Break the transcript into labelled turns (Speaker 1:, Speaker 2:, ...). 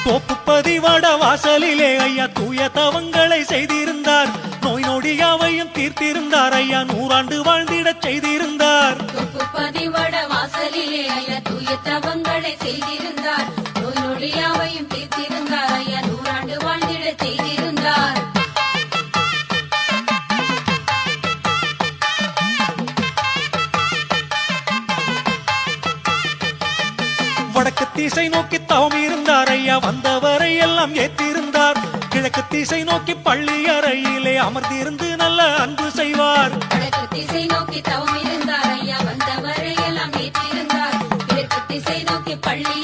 Speaker 1: தோப்புப்பதிவட வாசலிலே ஐயா தூய தவங்களை செய்திருந்தார். நோய் நொடியாவையும் தீர்த்திருந்தார் ஐயா. 100 ஆண்டு வாழ்ந்திடச் செய்திருந்தார்.
Speaker 2: தோப்புப்பதிவட வாசலிலே ஐயா தூய தவங்களை செய்திருந்தார். நோய் நொடியாவையும் தீர்த்திருந்தார் ஐயா. 100 ஆண்டு வாழ்ந்திடச் செய்திருந்தார்.
Speaker 1: வடக்கு திசை நோக்கி தவம் இருந்தார் ஐயா. வந்தவரை எல்லாம் ஏற்றிருந்தார். கிழக்கு திசை நோக்கி பள்ளி அறையிலே அமர்ந்திருந்து நல்ல அன்பு செய்வார்.
Speaker 2: வடக்கு திசை நோக்கி தவம் இருந்தார் ஐயா. வந்தவரை எல்லாம் ஏற்றிருந்தார். கிழக்கு திசை நோக்கி பள்ளி